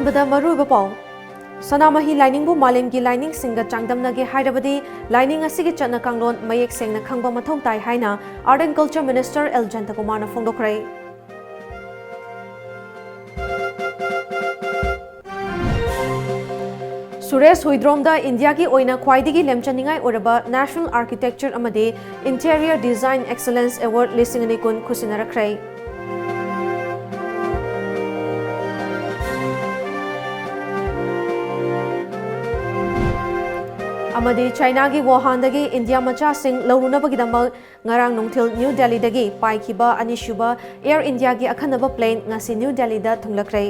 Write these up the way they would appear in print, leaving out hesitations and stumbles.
ꯑꯍꯥꯟꯕꯗ ꯃꯔꯨꯑꯣꯏꯕ ꯄꯥꯎ ꯁꯅꯥꯃꯍꯤ ꯂꯥꯏꯅꯤꯡꯕꯨ ꯃꯥꯂꯦꯝꯒꯤ ꯂꯥꯏꯅꯤꯡꯁꯤꯡꯒ ꯆꯥꯡꯗꯝꯅꯒꯦ ꯍꯥꯏꯔꯕꯗꯤ ꯂꯥꯏꯅꯤꯡ ꯑꯁꯤꯒꯤ ꯆꯠꯅ ꯀꯥꯡꯂꯣꯟ ꯃꯌꯦꯛ ꯁꯦꯡꯅ ꯈꯪꯕ ꯃꯊꯧ ꯇꯥꯏ ꯍꯥꯏꯅ art and culture minister L ꯖꯌꯟꯇꯀꯨꯃꯥꯔꯅ ꯐꯣꯡꯗꯣꯛꯈ꯭ꯔꯦ꯫ सुरेश हुइद्रोमदा इंडियागी ओइना ख्वाइदिगी लेमचनिंगाई ओरबा नेशनल आर्किटेक्चर अमदे इंटीरियर डिजाइन एक्सलेंस अवार्ड 2019 खुसिनरख्रै। अमदे चाइनागी वुहानदगी इंडिया मचासिंग लौरुनबगिदमक ngarang nungthil न्यू दिल्लीदगी पाइखिबा अनिसुबा एयर इंडियागी अखनबा प्लेन ngasi न्यू दिल्लीदा थुंगलख्रै।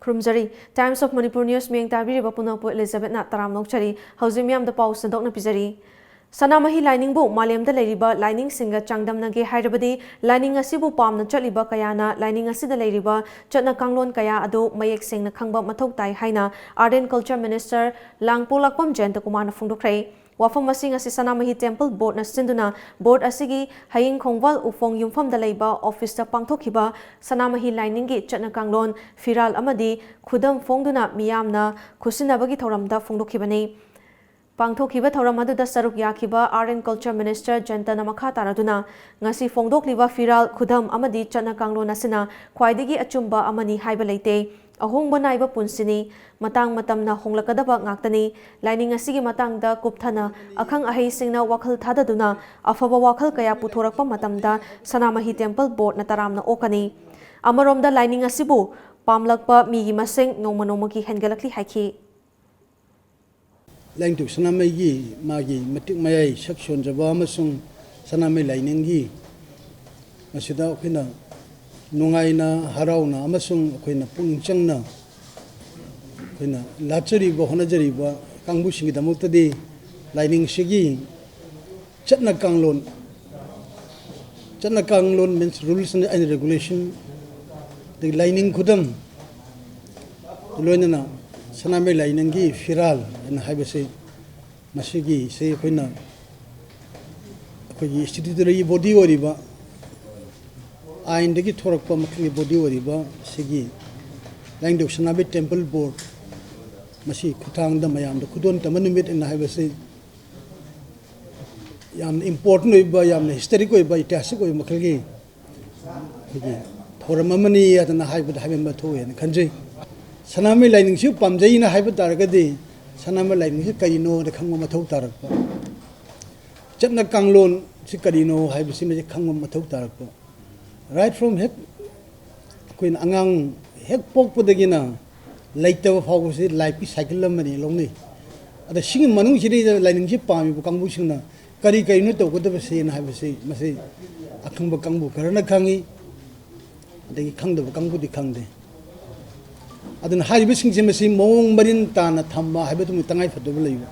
खुरुमजरी टाइम्स ऑफ मणिपुर न्यूज में ताबीरिबा पुनपु एलिजाबेथ ना तराम नोकचरी हौजिक मियाम द पाउ सदोकना पिजरी। सनामही लाइनिंगबु मालेमदा लेरिबा लाइनिंग सिंगा चांगदमनगे हाइरबदी लाइनिंग असिबु पामना चलिबा कयाना लाइनिंग असिदा लेरिबा चटना कांगलोन कया अदु मयेक सेंगना खंगबा मथौ ताई हाइना आर्ट एंड कल्चर मिनिस्टर लांगपोलाकपम जयंतकुमारना फोंदोखरै। वाफम मसिंग असि सनामही टेम्पल बोर्ड न सिंदुना बोर्ड असिगी हयिंग खोंगवाल उफोंग युमफमदा लेबा ऑफिस ता पांगथोखिबा सनामही लाइनिंगी चटना कांगलोन फिराल अमदी खुदम फोंगदुना मियामना खुसिनबगी थौरमदा फोंदोखिबनी। पांगथोखिबा थौरम अदुदा सरुक याखिबा आर्ट एंड कल्चर मिनिस्टर जयंतना मखा तारादुना ngasi फोंदोखलिबा फिराल खुदम अमदी चटना कांगलोन असिना ख्वाइदिगी अचुंबा अमनी हाइबा लेते अहोंगबा नाइबा पुंसिनी मतंग मतमना होंगलकदबा ngaktani लाइनिंग असिगी मतंगदा कुपथना अखंग अहैसिंगना वखल थाददुना अफबा वखल कया पुथोरकपा मतमदा सनामही टेम्पल बोर्ड न तरामना ओकनी। अमरोमदा लाइनिंग असिबु पामलकपा मीगी मसिंग नोमनोमगी हेनगलकली हाइखी। लाइंग सनामही मागी मतिक मयाई सक्सोन जबा अमसुंग सनामही लाइनिंगी मसिदा अखिना नुंगाइना हराउना अमसुंग अखिना पुंग चंगना अखिना लाचरिबा होनजरिबा कांगबुसिंगी दमुक्तदी लाइनिंग सिगी चटना कांगलोन means rules and regulation the लाइनिंग खुदम लोइनना सनामही लाइनिंगी फिराल ना हाइबसे मसिगी से अखिना अखोगी स्टिट्यूटरी बॉडी ओरिबा आइंदगी थोरकपा मखली बॉडी ओरिबा सिगी लाइंग सनामही टेम्पल बोर्ड मसी खुथांगदा मयामदा खुदोन तमनुमित ना हाइबसे याम इम्पोर्टेंट ओइबा याम हिस्टोरिक ओइबा इतिहासिक ओइ मखलगी खुगी थोरम अमनी यातना हाइबदा हाइबा थोयन खंजै। सनामही लाइनिंग सि पामजैना हाइबा तारगदी सनामही लाइनिंग सि करिनो द खंगम मथौ तारकपा चटना कांगलोन सि करिनो हाइबसि मजे खंगम मथौ तारकपा राइट फ्रॉम हेड कोइन अंगांग हेक पोकपदगिना लाइतब फावबसि लाइफ की साइकिल अमनी लोंनि अदा सिंग मनुंग सिरि लाइनिंग सि पामि कांगबुसिंगना करी करिनो तौगदबसि ना हाइबसि मसे अखंब कांगबु करना खंगी अदगी खंगदब कांगबुदि खंगदे अदन हाइबसिंगसि मसि मोंग मरिन ताना थम्बा हाइबतु तंगाइ फदब लैबा।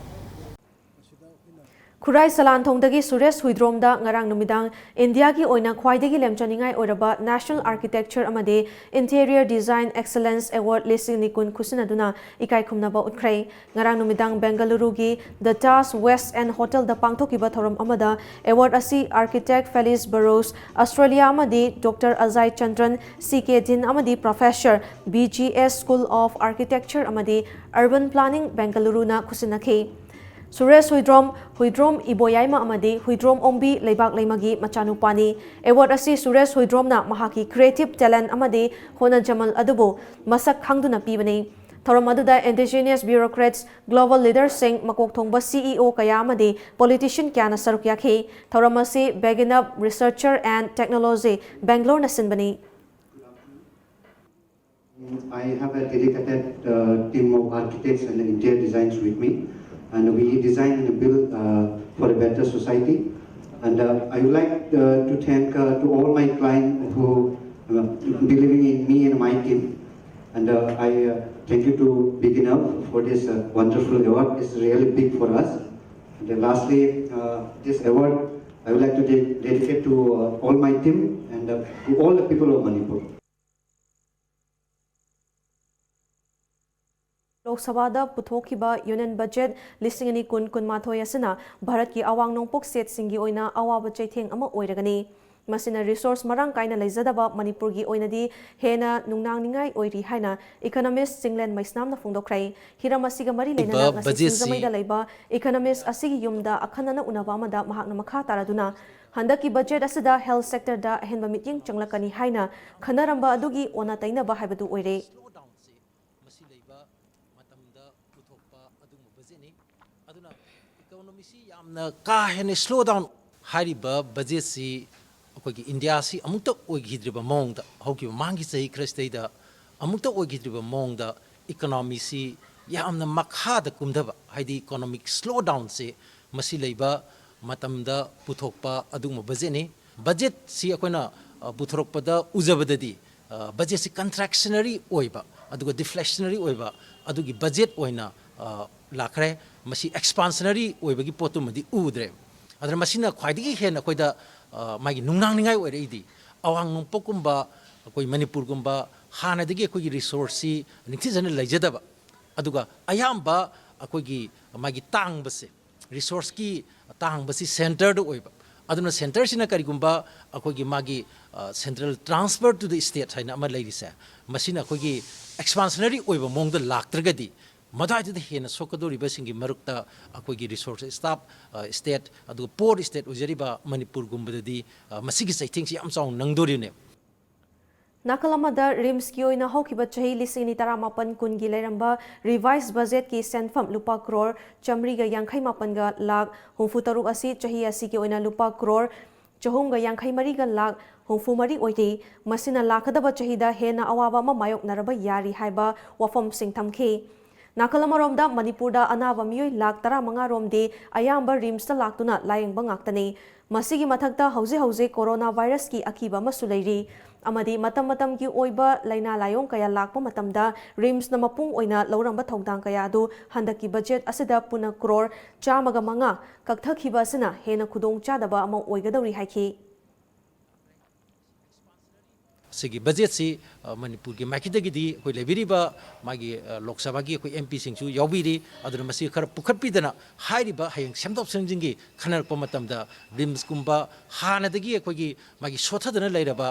खुराई सलानथोंगदगी सुरेश हुइद्रोमदा ngarang numidang इंडिया की ओइना ख्वाइदिगी लेमचनिंगाई ओरबा नेशनल आर्किटेक्चर अमदे इंटीरियर डिजाइन एक्सलेंस अवार्ड 2019 खुसिनदुना इकाई खुमनबा उतख्रै। ngarang numidang बेंगलुरु की the Taj West End hotel द पांगथोकिबा थोरम अमदा अवार्ड असि आर्किटेक्ट फेलिस बरोस ऑस्ट्रेलिया अमदे डॉक्टर अजय चंद्रन सीके दिन अमदे professor BGS school of architecture अमदे अर्बन प्लानिंग बेंगलुरु ना खुसिनखै। सुरेश हुइद्रोम इबोयाइमा अमदे हुइद्रोम ओम्बी लेबाक लेमगी मचानुपानी। अवार्ड असि सुरेश हुइद्रोमना महाकी क्रिएटिव टैलेंट अमदे होना जमल अदुबो मसक खंगदुना पीबनी। थोरम अदुदा इंडिजिनियस ब्यूरोक्रेट्स ग्लोबल लीडर्स सिंग मकोक थोंबा CEO कया अमदे पॉलिटिशियन क्याना सरुक याखी। थोरम असि बेगिनअप रिसर्चर एंड टेक्नोलॉजी बेंगलोर नसिनबनी। I have a dedicated team of architects and interior designers with me, and we design and build for a better society. And I would like to thank to all my clients who believing in me and my team. And I thank you to Beginner for this wonderful award. It's really big for us. And lastly, this award I would like to dedicate to all my team and to all the people of Manipur. Lok Sabhada puthokhiba Union Budget listing ani kun kunmathoi asina Bharat ki awang nongpok state singi oina awaba chaitheng ama oiragani. Masina resource marang kaina leizadaba Manipur gi oinadi hena nungnang ningai oiri haina economist Singlen Maisnam na phongdokrai hiram asiga mari lenana ngasi singzamaida leiba economist asigi yumda akhanana unaba amada mahakna makha taraduna handaki budget asida health sector da henba meeting changlakani haina khanaramba adugi ona tainaba haibadu oire ka hene slow down hariba budget si अखोगी India सी अमुक्त ओगिद्रिबा मोंगदा होगी मांगी सही ख्रस्तेदा अमुक्त ओगिद्रिबा मोंगदा इकोनॉमी सी यामना मखाद कुमदबा हाइदी इकोनॉमिक स्लो डाउन से मसी लेबा मतमदा पुथोकपा अदुम बजेट ने बजेट सी अखोना पुथोरकपदा उजबददी बजेट सी कंट्रैक्शनरी ओइबा अदुगा डिफ्लेक्शनरी ओइबा अदुगी बजेट ओइना लाखरे मसी एक्सपांशनरी ओइबगी पोतुमदी उद्रे अदर मसीना ख्वाइदगी हेन अखोइदा मागी नुंगनांगनिंगाई ओइरेदी अवांग नोंपोकुंबा अखोइ मणिपुरगुंबा हानादगी अखोइगी रिसोर्ससी निथिजन लैजदबा अदुगा अयाम्बा अखोइगी मागी तांगबसे रिसोर्स की तांगबसी सेंटर्ड ओइबा अदुना सेंटर सिना करिगुंबा अखोइगी मागी central transfer to the state हाइना अमा लैरिसे मसिना अखोइगी एक्सपांशनरी ओइबा मोंगदा लाक्त्रगदी मदाइद हेन सोकदोरिबसिंगी मरुक्ता अखोइगी रिसोर्स स्टाफ स्टेट अदु पोर स्टेट उजरिबा मणिपुर गुंबददी मसिगी सैथिंगसी याम चाउ नंगदोरिने नाकलमदा रिम्स की ओइना होखिबा चही लिसिंग तरामापन कुनगी लेरंबा रिवाइज बजेट की सेंफम लुपा करोड़ चमरीगा यांखै मापनगा लाख हुफु तरुक असी चही असी की ओइना लुपा करोड़ चहुमगा यांखै मरीगा लाख हुफु मरी ओइदे मसिना लाखदबा चहीदा हेना अवाबा मा मायोक नरबा यारी हाइबा वफम सिंग थमखे नाकलमरोमदा मणिपुरदा अनाबा मियोय लाख 15 रोमदे अयाम्बा रिम्सता लाक्तुना लायंगबा ngaktani मसिगी मथक्ता हौजे हौजे कोरोना वायरस की अकीबा मसु लैरी अमदी मतम मतम की ओइबा लाइना लायों कया लाकपा मतमदा रिम्स न मपुंग ओइना लौरंबा थौदांग कया दु हंदकी बजेट असिदा पुना करोड़ 405 कक्थखिबा असना हेना खुदोंग चादबा अमा ओइगदौरी हाइखि सिगी बजेट सी मणिपुर की माइकिदगिदी कोई लेबिरिबा मागी लोकसभा की कोई एमपी सिंचु यावबिरी अदुना मसी खर पुखटपिदना हाइरिबा हयंग सेमदोप संजिंगी खनरप मतमदा रिम्स कुंबा हानदगी कोई मागी सोथदना लैरबा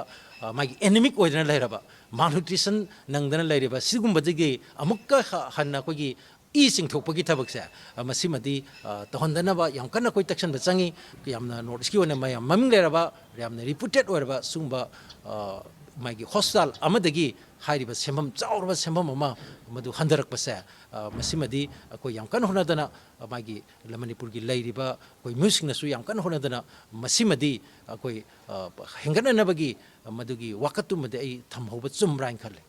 मागी एनिमिक ओइदना लैरबा मालन्यूट्रिशन नंगदना लैरबा सिगुंबदगी अमुक्का हन्ना कोई ई सिंथोपगी थबकसे मसिमदी तहंदनबा याम कन्ना कोई तक्शन बचंगी यामना नॉर्थ ईस्ट की ओने मयम ममिंग लैरबा यामना रिपोर्टेड ओरबा सुंबा मागी हॉस्पिटल अमदगी हाइरिबा सेमम चाउरबा सेमम अमा मदु हंदरकपसे मसिमदी कोई याम कन होनदना मागी मणिपुर की लैरिबा कोई म्यूजिकनसु याम कन होनदना मसिमदी कोई हेंगननबगी मदुगी वकतुमदे आई थमहोबा चुमराइन खले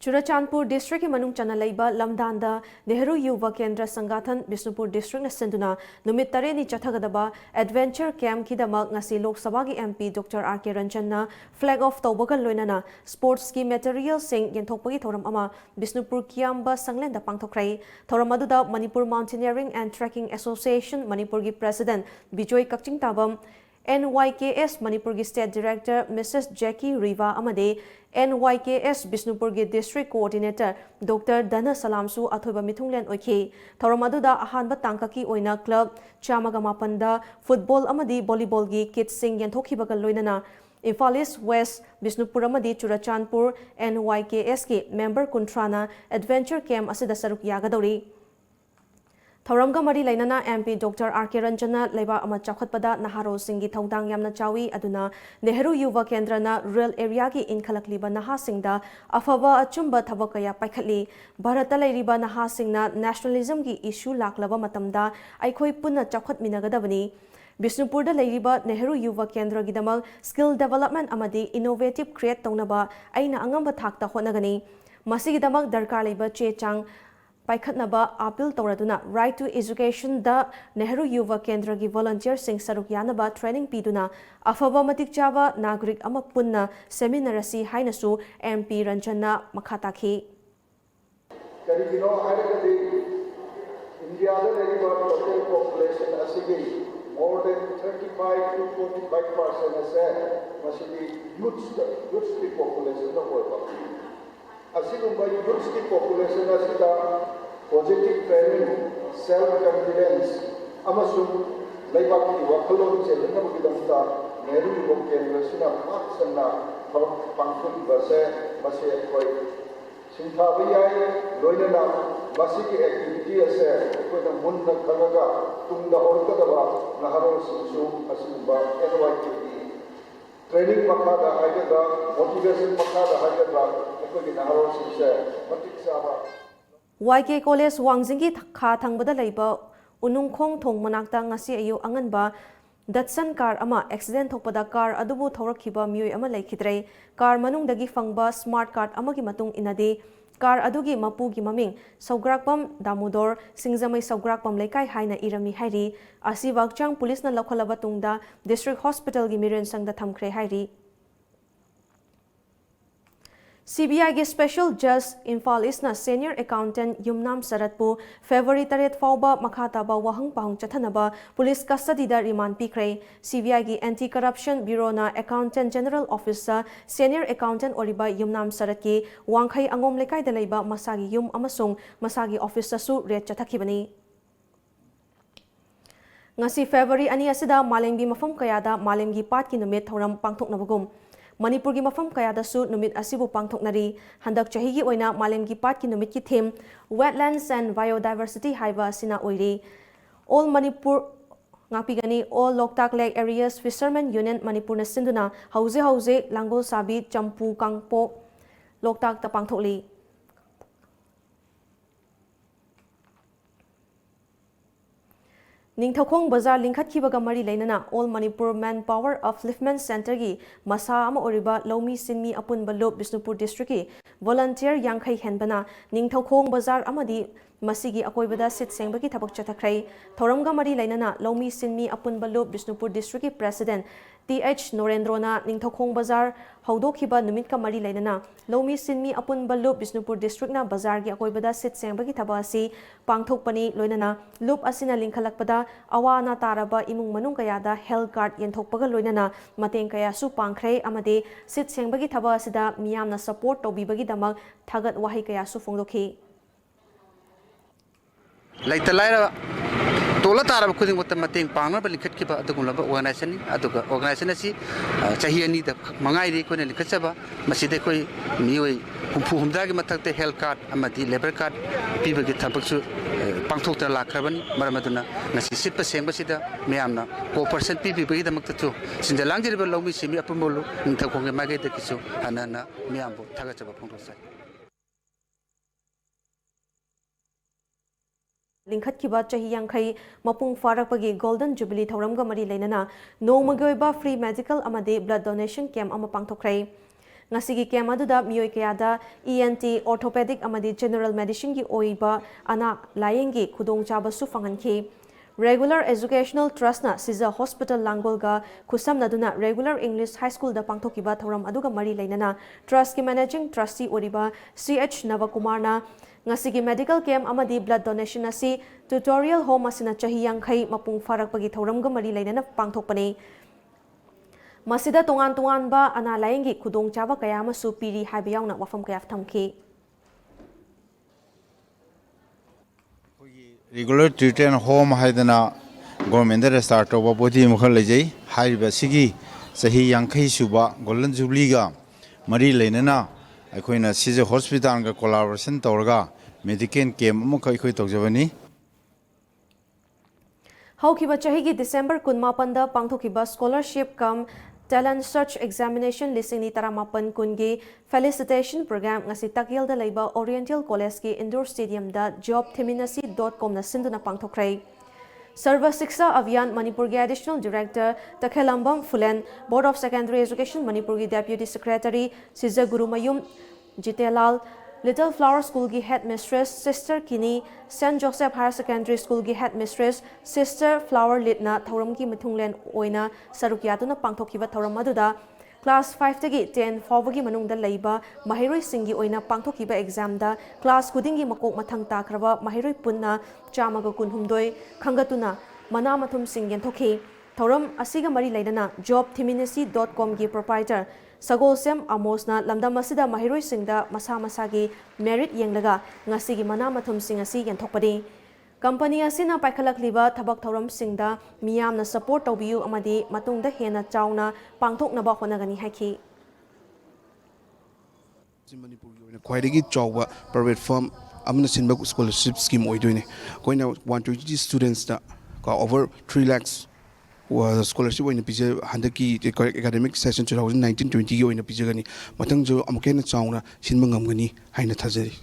चुराचांदपुर डिस्ट्रिक्ट की मनुंग चना लैबा लमदानदा नेहरू युवा केंद्र संगठन बिष्णुपुर डिस्ट्रिक्ट नसेंदुना नुमित तरेनी चथगदबा एडवेंचर कैंप की दमक ngasi लोकसभा की MP doctor R K Ranjan ना फ्लैग ऑफ तौबगल लोइनाना स्पोर्ट्स की मटेरियल सिंग यंथोकपगी थौरम अमा बिष्णुपुर कियाम्बा संगलेंदा पांगथोखरै थौरम अदुदा Manipur mountaineering and trekking association Manipur की प्रेसिडेंट बिजोय कक्चिंग ताबम NYKS मणिपुर की state director Mrs Jacky Riva अमदे NYKS बिष्णुपुर की डिस्ट्रिक्ट कोऑर्डिनेटर डॉक्टर धन सलामसु अथोइबा मिथुंगलेन ओइखे थौरम अदुदा अहानबा तांकाकी ओइना क्लब 458 फुटबॉल अमदी वॉलीबॉल की किट्स सिंग यंथोखिबगा लोइनना Imphal east waste Bishnupur अमदी Churachandpur NYKS की मेंबर कुंट्राना एडवेंचर कैंप असिदा सरुक यागदौरी थौरमगा मरी लैनना MP doctor R K Ranjan लेबा अमा चाखतपदा नहारो सिंगी थौदांग यामना चावी अदुना नेहरू युवा केंद्रना रूरल एरिया की इनखलकलिबा नहा सिंगदा अफबा अचुंबा थबक कया पाइखली भारत लैरिबा नहा सिंगना नेशनलिज्म की इशू लाकलबा मतमदा अइखोइ पुन्ना चाखतमिनगदबनी बिष्णुपुर लैरिबा नेहरू युवा केंद्र की दमक स्किल डेवलपमेंट अमदी इनोवेटिव क्रिएट तौनबा अइना अंगंबा थाकता होनगनी मसिगी दमक दरकार लेबा चेचांग पाइखतनबा अपील तौरदुना right to education the Nehru Yuva Kendra की वॉलंटियर सिंह सरुक यानबा ट्रेनिंग पीदुना अफबा मतिक चाबा नागरिक अमा पुन्ना सेमिनार असि हाइनसु एमपी रंजनना मखा ताखि करिगिनो हाइरगदि इंडिया द लेरिबा टोटल पॉपुलेशन असि more than 35 to 45% as a masibi youth population of world. ꯑꯁꯤꯒꯨꯝꯕ ꯌꯨꯠꯁꯀꯤ ꯄꯣꯄꯨꯂꯦꯁꯟ ꯑꯁꯤꯗ ꯄꯣꯖꯤꯇꯤꯕ ꯇ꯭ꯔꯦꯅꯤꯡ, ꯁꯦꯜꯐ ꯀꯟꯐꯤꯗꯦꯟꯁ ꯑꯃꯁꯨꯡ ꯂꯩꯕꯥꯛꯀꯤ ꯋꯥꯈꯜꯂꯣꯟ ꯆꯦꯜꯍꯟꯅꯕꯒꯤꯗꯃꯛꯇ ꯅꯦꯍꯔꯨ ꯌꯨꯋꯛ ꯀꯦꯟꯗ꯭ꯔꯁꯤꯅ ꯄꯥꯛ ꯁꯟꯅ ꯊꯕꯛ ꯄꯥꯡꯊꯣꯛꯂꯤꯕꯁꯦ ꯃꯁꯤ ꯑꯩꯈꯣꯏ ꯁꯤꯡꯊꯥꯕ ꯌꯥꯏ ꯂꯣꯏꯅꯅ ꯃꯁꯤꯒꯤ ꯑꯦꯛꯇꯤꯚꯤꯇꯤ ꯑꯁꯦ ꯑꯩꯈꯣꯏꯅ ꯃꯨꯟꯅ ꯈꯪꯉꯒ ꯇꯨꯡꯗ ꯍꯧꯔꯛꯀꯗꯕ ꯅꯍꯥꯔꯣꯜꯁꯤꯡꯁꯨ ꯑꯁꯤꯒꯨꯝꯕ NYTꯒꯤ ट्रेनिंग मखादा हाइगद्रा मोटिवेशन मखादा हाइगद्रा अखोई नहरोसिंसे मतिक चाबा YK कॉलेज वांगजिंगी खा थंगबदा लेबा उनुंगखोंग थोंग मनाक्ता ngasi ayu anganba Datsun car ama accident thokpada car adubu thaurakhiba mioi ama lekhidrei car manungdagi fangba smart card amagi matung inade car adugi mapugi maming Saugrakpam Damodor Singzamai Saugrakpam lekai haina irami hairi asi wakchang police na lokhalaba tungda district hospital gi miren sangda thamkhre hairi CBI के special जज इम्फाल ईस्टना senior accountant Yumnam सरतपु February 3 फाउबा मखाताबा वहंग पाहुंग चथनबा police कस्टडीदा रिमांड पीख्रे CBI की एंटी करप्शन ब्यूरोना accountant general officer senior accountant ओरिबा युमनाम सरत की वांखै अंगोम लेकाइदा लेबा मसागी युम अमसुंग मसागी ऑफिससु रेड चथखिबनी ngasi February 2 asida malemgi mafam kayada malemgi pat ki numit thoram pangthoknabagum Manipur की मफम कयादसु नुमित असिबु पांगथोकनरी हंदक चहीगी ओइना मालेमगी पाट की नुमित की थीम वेटलैंड्स एंड बायोडाइवर्सिटी हाइबा सिना ओइरी all Manipur ngapigani all Loktak Lake Areas Fishermen Union Manipur na sinduna hauze langol sabi champu kangpo Loktak ta pangthokli Ningthokong Bazar Linkhatkibaga Mari Lainana All Manipur Manpower Upliftment Center gi Masa ama oriba Lomi Sinmi Apunba Lop Bisnupur District ki volunteer Yankhai Henbana Ningthokong Bazar amadi Masigi akoibada sit sengbagi thabak chathakrai Thoramga Mari Lainana Lomi Sinmi Apunba Lop Bisnupur District ki President TH Norendrona Ningthokong Bazar Haudokhiba Numit ka Mari Lainana Lomi Sinmi Apunba Lop Bisnupur District na Bazar gi akoibada sit sengbagi thaba asi pangthokpani loinana loop asina linkhalakpada awana taraba imung manung kayada health card yenthokpaga loinana mateng kaya su pangkhre amade sit sengbagi thaba asida miyamna support tobibagi damak thagat wahi kaya su fongdokhi Like the Lyra Tola Tara Kuding with the Mating Panga, but Likatkiba, the Gulaba organization, organization, Chahiani, the Mangai, Kun and Likachaba, Masideko, Niwe, Humdagi Matak, the health card, Amati, labor card, people get Tapasu, Pangtota La Carbon, Maramaduna, Nasisipa Sambasida, Miamna, 4% people the Makatu, since the Langi Lomi Simi Apumolo, in Takonga Magate Kisu, Anana, Miambo, Tagachaba Pontosa. लिंखत्किबा चही यांखै मपुंग फारकपगी golden jubilee थौरमगा मरी लेनना नोमगोइबा free medical अमदे ब्लड डोनेशन कैम्प अमा पांगथोखरै ngasi कैम्प अदुदा मियोय कयादा ENT ऑर्थोपेडिक अमदे जनरल मेडिसिन की ओइबा अना लायेंगी खुदोंग चाबसु फंगनखि रेगुलर एजुकेशनल ट्रस्ट ना सिजा हॉस्पिटल लांगोलगा खुसम नदुना रेगुलर इंग्लिश हाई स्कूल दा पांगथोकिबा थौरम अदुगा मरी लेनना ट्रस्ट की मैनेजिंग ट्रस्टी ओरिबा CH नवकुमार ना ngasi medical camp amadi blood donation asi tutorial home asina chahi yankhai mapung farakpagi thoramga mari lainana pangthokpani masida tongan ba ana laingi khudong chaba kaya ma su piri haiba yauna wafam kaya thamki regular treatment home haidana government da start over body mukhal lejai haiba sigi sahi yankhai suba golden jubilee ga mari lainana अखोइना सिजे hospital का collaboration तौरगा medical camp अमुक अखोइ तौजबनी हौखिबा चहिगी December 19 दा पांगथोखिबा scholarship cum talent search examination लिसिंगनी 18 कुनगी felicitation programme ngasi takyel da leiba oriental college की इंडोर स्टेडियम दा jobtheminacy.com na sinduna pangthokrai सर्व शिक्षा अभियान मणिपुर के additional director Takhellambam Phulen board of secondary education Manipur की डेप्यूटी सेक्रेटरी सिजा Gurumayum Jitelal little flower school की हेड मिस्ट्रेस सिस्टर किनी saint Joseph higher secondary school की head mistress sister Flower लिटना थौरम की मिथुंगलेन ओइना सरुकियातुना पांगथोखिबा थौरम अदुदा क्लास 5 तगी 10 फावगी मनुंगदा लेबा महिरोई सिंगी ओइना पांगथोखिबा एग्जाम दा क्लास खुदिंगी मकोक मथंग ताखरबा महिरोई पुन्ना चामगा कुनहुमदोय खंगतुना मना मथुम सिंग येंथोखि थौरम असिगा मरी लेदना jobtheminacy.com की proprietor Sagolsem Amosna lamdam asida mahiroi singda masa masagi merit yenglaga ngasigi mana mathum sing asi yanthokpadi company asina paikhalakliba thabak thoram singda miyamna support tawbiu amadi matungda hena chauna pangthoknaba honagani haiki Quite job private firm amna sinba scholarship scheme oidoine koina 120 students da over 3 lakhs was scholarship oina pije handaki academic session 2019-20 gi oina pije gani matang jo amkena chauna sinba ngamgani haina thajari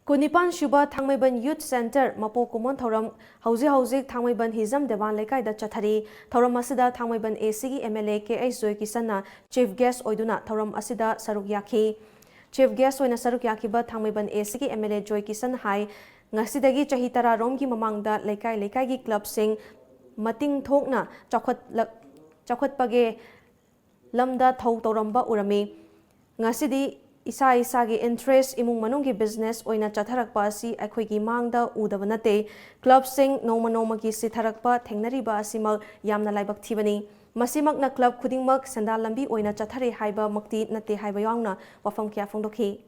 Kunipan Shuba Thangmaiban Youth Center Mapo Kumon Thoram Hauzi Thangmaiban Hizam Devan Lekai da Chathari Thoram Asida Thangmaiban ACG MLA KH Zoe Kisana Chief Guest Oiduna Thoram Asida Saruk Yaki Chief Guest Oina Saruk Yakiba Thangmaiban ACG MLA Joy Kisan Hai Ngasidagi Chahitara Romgi Mamangda Lekai gi Club Sing Mating Thokna Chakhwat Page Lamda Thau Toramba Urami Ngasidi Isagi interest imung manunggi business oina chatharakpa asi akhoi mangda udaba nate club sing noma ki sitharakpa thengnariba asimak yamna laibak thibani masimak na club khudingmak sandal lambi oina chathare haiba makti nate haiba yangna wafam kya phongdokhi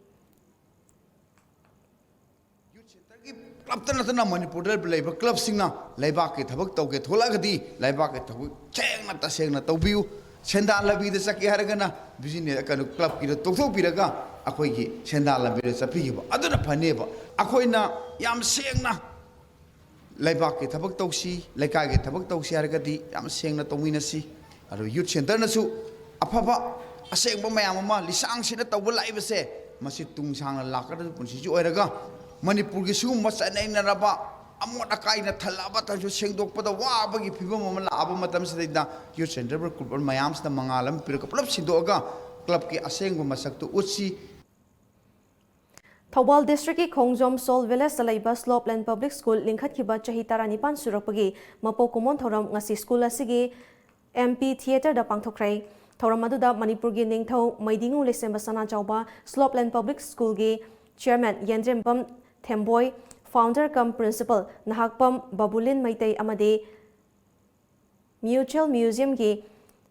club tana Manipur labor club singna laibak ke thabak tawge tholagadi laibak ke thabak chengna tasengna tawbiu Sendal labi de sakya haragana business kanu club ki tokthok piraga akhoi gi sendal labi de sapi ba aduna phaneba akhoi na yam sengna laibak ki thabak tawsi laikai ki thabak tawsi haragadi yam sengna tawmina si aro youth center na su afaba asengba mayam ma lisang sina tawba laiba se masi tungsang na lakada punsi ju oiraga Manipur gi su masanai na raba amot akai na thalaba tajo sengdok pada wa bagi phibam mamala aba matam sidida youth center ber club mayams na mangalam pir ka club sindoga club ki aseng masak tu utsi Thobal district ki Khongjom Sol Village Salaiba Slopeland Public School lingkhat kiba chahi taranipan surakpagi mapo kumon thoram ngasi school asigi MP theater da pangthokrai thoram aduda Manipur gi ningthau maidingu lesemba sana chawba Slopeland Public School gi chairman Yendrempam Themboy Founder cum Principal Nahakpam Babulin Maitai Amade Mutual Museum ki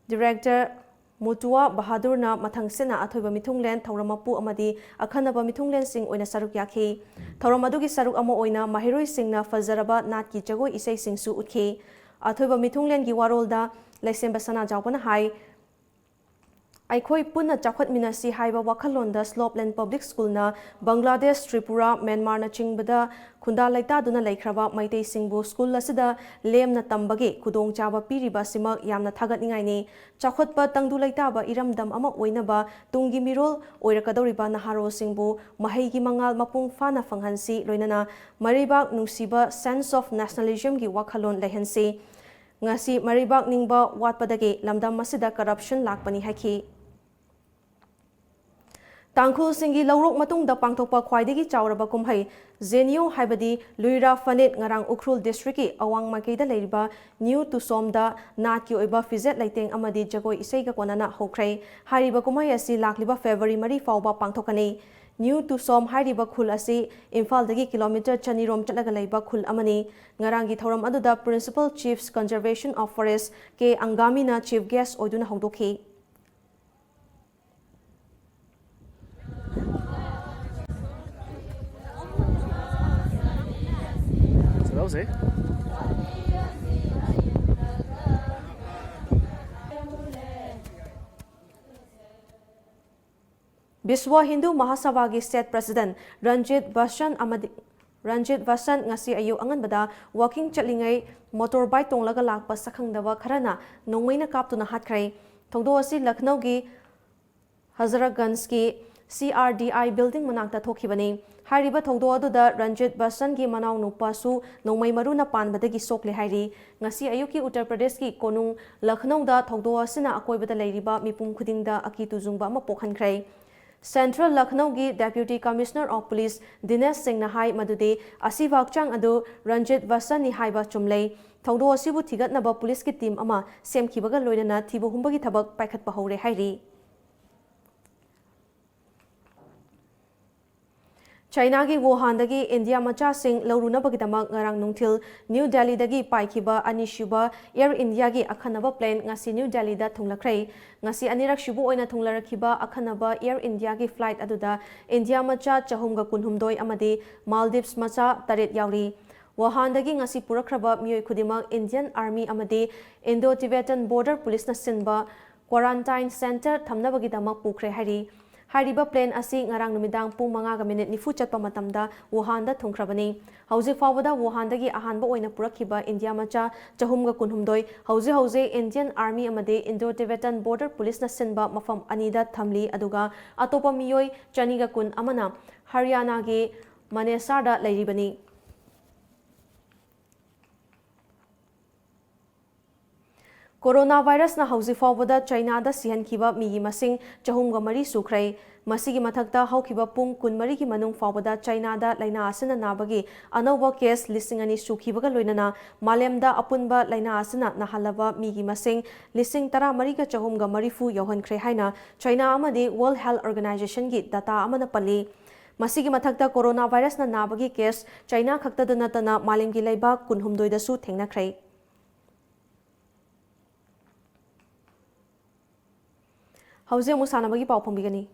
Director Mutua Bahadurna Mathangsena Athoiba Mithunglen Thoramapu Amadi Akhanaba Mithunglen Singh Oina Saruk Yaki Thoramadugi Saruk Amo Oina Mahiroi Singna Fazaraba Nat ki Jagoi Isai Singsu Utki Athoiba Mithunglen ki Warolda Laisemba Sana Jawbana Hai Aikhoi punna chakhwat minasi haiba wakhalonda Slopeland Public School na Bangladesh, Tripura, Myanmar na chingbada khunda laita duna laikhraba maitei singbu school asida lemna tambage khudong chaba piriba sima yamna thagatningai ni chakhwatpa tangdu laita ba iramdam ama oinaba tungi mirol oirakadoriba naharo singbu mahaigi mangal mapung fana fanghansi loinana maribak nungsiba sense of nationalism gi wakhalon lehensi ngasi maribak ningba watpadage lamdam masida corruption lakpani haki Tangkhul Singhi Laurok Matungda Pangthokpa Khwaidagi Chauraba Kumhai Zenio Haibadi Luira Fanet Ngarang Ukhrul District ki Awang Makeida Leiriba New to Somda Nat ki Oiba Fizet Laiteng Amadi Jagoi Isaiga Konana Hokrai Hariba Kumhai asi Lakliba February Mari Fauba Pangthokani New to Som Hariba Khul asi Imphal dagi kilometer chanirom chatlaga leiba khul amani ngarangi thoram aduda Principal Chiefs Conservation of Forest ke Angamina Chief Guest Oiduna Hongdokhi Biswa Hindu Mahasabha gi State President Ranjit Vasan ngasi ayu anganbada walking chatlingai motorbike tonglaga lakpa sakhangdaba kharana nongmaina kaptuna hatkrai thongdo asi Lucknow gi Hazratganj ki CRDI building manakta thokhibani hariba thongdo aduda Ranjit Vasan gi manaw nupasu nongmai maruna panbadagi sokle hairi ngasi ayuki Uttar Pradesh ki konung Lucknow da thongdo asina akoibada leiriba mipum khudingda akitu jungba ma pokhankhrai Central Lucknow gi Deputy Commissioner of Police Dinesh Singh Nahai Madude Asivakchang adu Ranjit Vasan ni haiba chumlei thongdo asibu thigatnaba police ki team ama semkhibaga loinana thibu humbagi thabak paikhatpa hore hairi China gi Wuhan dagi India macha sing lauruna bagidama ngarang nungthil New Delhi dagi paikiba anishuba Air India gi akhanaba plane ngasi New Delhi da thunglakhrei ngasi anirak shubu oina thunglarakhiba akhanaba Air India gi flight aduda India macha chahumga kunhumdoi amadi Maldives macha taret yauri Wuhan dagi ngasi purakraba miyoi khudimak Indian Army amadi Indo-Tibetan Border Police na sinba quarantine center thamnabagidama pukre hari Hariba plane asi ngarang numidang pung 5 nifu chatpa matamda Wuhan da thungkrabani hauji fawada Wuhan dagi ahanba oina purakhiba India macha chahumga kunhumdoi hauji Indian Army amade Indo-Tibetan Border Police na sinba mafam anida thamli aduga atopa miyoi chaniga kun amana Haryana gi Manesar lairibani Coronavirus na hauji fawada China da sihan kiba migi masing chahumga mari sukrai masigi mathakta haukiba pung kun mari ki manung fawada China da laina asana nabagi anauba case listing ani sukhibaga loinana malemda apunba laina asana nahalaba migi masing listing tara mari ka chahumga mari fu yohan khre haina China amadi World Health Organization gi data amana pali masigi mathakta coronavirus na nabagi case China khakta da natana malemgi laiba kunhumdoi da su thengna khre Hauze musanabagi pau phambigani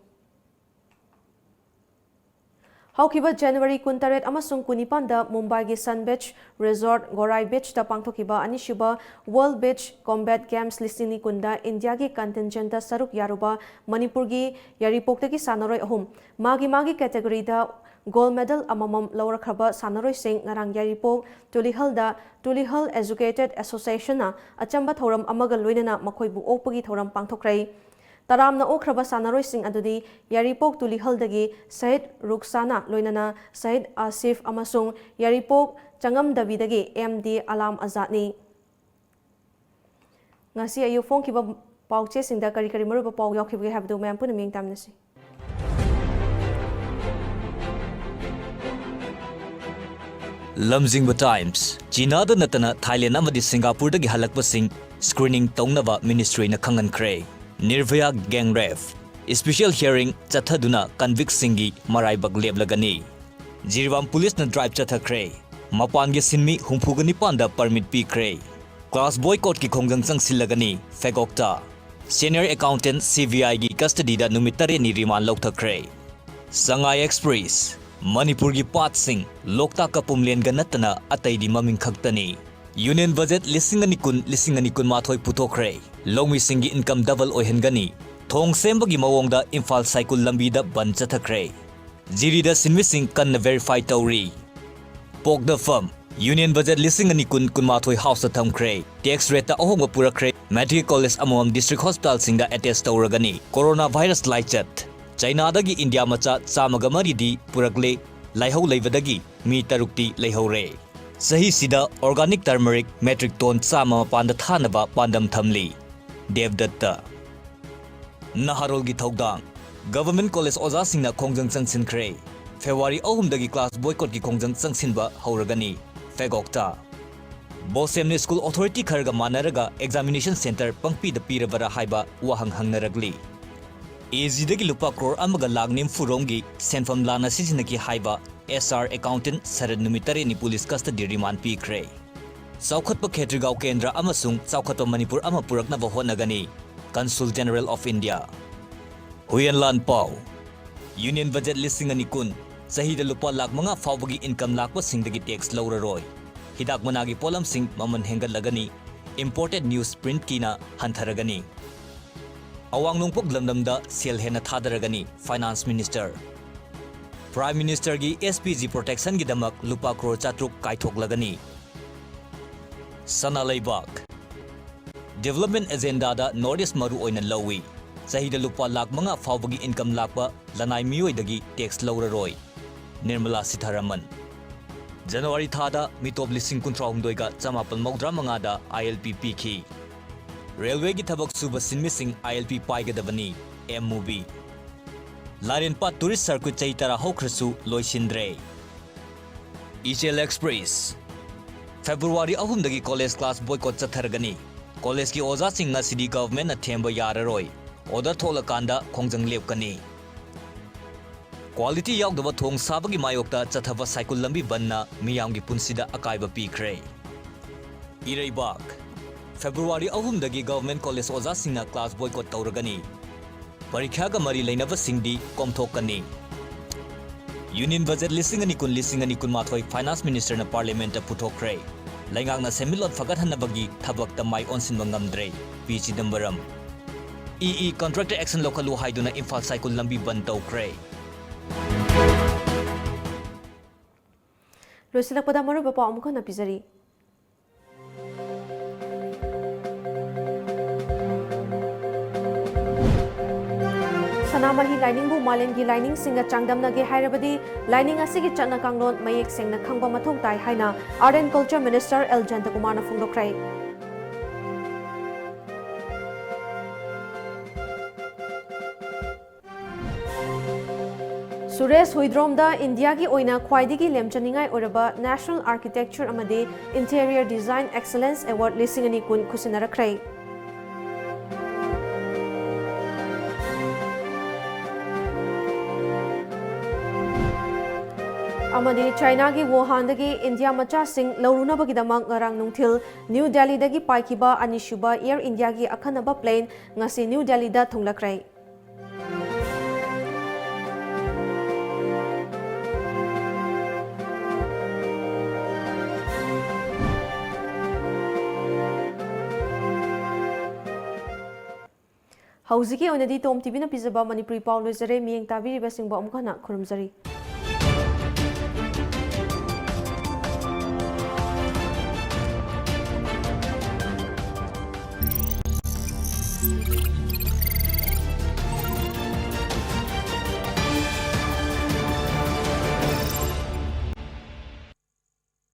Haukiba January 28 amasung 25 da Mumbai gi Sun Beach Resort Gorai Beach da pangthokiba anishuba World Beach Combat Games listing kunda India gi contingent da saruk yaruba Manipur gi yaripok gi sanaroi ahum magi category da gold medal amamam lawrakhaba sanaroi sing ngarang yaripok Tulihal Educated Association na achamba thoram amaga loinana makhoibu okpagi thoram pangthokrai Taramna okraba sanaroi sing adudi yaripok Tulihaldagi Said Ruksana loinana Said Asif amasung yaripok Changam Davidagi MD Alam Azadni ngasi ayu phone kiba pauche singda kari maruba pau yakhibge habdu ma'am puna ming tamnasi Lamjingba Times China da natana Thailand amadi Singapore dagi halakpa sing screening taungnaba ministry na khangan kre Nirvaya Gang Ref Special Hearing Chathaduna Convict Singi Maraibak Leblagani Jirwam Police na drive chathakre Mapangi Sinmi Humpugani Panda permit P Kre Class Boycott ki Khonggang Sang Silagani Fegokta Senior Accountant CVI gi custody da numitare ni riman lokthakre Sangai Express Manipur gi Pat Singh Lokta Kapumlen ganatana atay di maming khaktani Union budget lisingani kun mathoi puthokre Longmi singi income double oihengani thong sembagi mawongda Imphal cycle lambida ban chathakre Jirida sinmi sing kan verify tawri Pok the firm Union budget lisingani kun mathoi house thamkre tax rate ta ahong purakre Medical College amom district hospital singda attest tawragani coronavirus laichat China dagi India macha chamagamari di purakle laihau leibadagi mi tarukti leihore Sahi sida organic turmeric metric ton sama panda thanaba pandam thamli Devdatta Naharol gi thaudang Government College Oza singna khongjang changsin kre February 3 dagi class boycott gi khongjang changsinba hauragani Fegokta Bosemne School Authority kharga manaraga examination center pangpi da pirabara haiba wahang hangnaragli AZ dagi lupa crore amaga lagnim furomgi senfam lana sisinaki haiba SR accountant Sarad Numitare ni police custody remand P Kre Saukhatpa Khetrigao Kendra amasung Saukhatpa Manipur ama puraknaba honagani Consul General of India Huyanlan Pau Union budget listing ani kun sahida lupa lakh mga fawbagi income lakpa singdagi tax lauraroi hidak managi polam sing maman hengal lagani imported news print kina hantharagani Awang nungpok lamdamda sel hena thadaragani Finance Minister Prime Minister gi SPG protection gi damak lupa crore chatruk kaithok lagani Sana Laibak Development agenda da Northeast maru oina lawi sahida lupa lakh mga fawbagi income lakpa lanai mioi dagi tax lauraroi Nirmala Sitharaman January thada mitop lising kuntraumdoi ga chamapal maudra manga da ILP ki Railway gi thabak suba sinmising ILP paigadabani MOB Larinpa tourist circuit chaitara hokrasu loisindre ECL Express February 3 dagi college class boycott chathargani college ki oza sing na city government na themba yararoi order thola kanda khongjang lepkani quality याउदबा थोंग साबगी मायोक्ता चथबा cycle लंबी बनना मियामगी पुंसिदा अकाइबा पीख्रे इरेबाक फेब्रुवारी 3 दगी गवर्नमेंट कॉलेज ओजा सिंगना क्लास बॉयकॉट तौरगनी परीक्षा का मरी लेनब सिंगदी कोमथोकनी यूनियन बजट लिसिंगनी कुन माथोई फाइनेंस मिनिस्टर ना पार्लियामेंट पुथोख्रे लैंगांगना सेमिलोट फगतहनबगी थबकता माई ओनसिनबा ngamdre पी चिदंबरम ई कॉन्ट्रैक्टर एक्शन लोकलु हाइदुना इम्फाल साइकुल लंबी बंद तौख्रे लोइसिलकपदा मरुब पाउ अमुक नपिजरी सनामही लाइनिंग मालेमगी लाइनिंग सिंगा चांगदमनगे हायरबदी लाइनिंग असिगी चटना कांगलोन मयेक सेंगना खंगबा मथौ ताई हाइना art and culture minister L Jayantakumar ना फोंदोख्रै सुरेश हुइद्रोमदा इंडिया की ओइना ख्वाइदिगी लेमचनिंगाई ओरबा नेशनल आर्किटेक्चर अमदे इंटीरियर डिजाइन एक्सलेंस अवार्ड लिसिंगनी कुन खुसिनरख्रै अमदी चाइना की वुहानदगी इंडिया मचा सिंह लौरुनबगिदमक ngarang nungthil न्यू दिल्ली दगी पाइकिबा अनिसुबा एयर इंडिया की अखनबा प्लेन ngasi न्यू दिल्ली दा थुंगलख्रै हौजिकी ओइनदी टॉम टीवी ना पिजबा मणिपुरी पाउ लोइजरे मियेंग ताबिरिबा सिंगबा अमुकना खुरुमजरी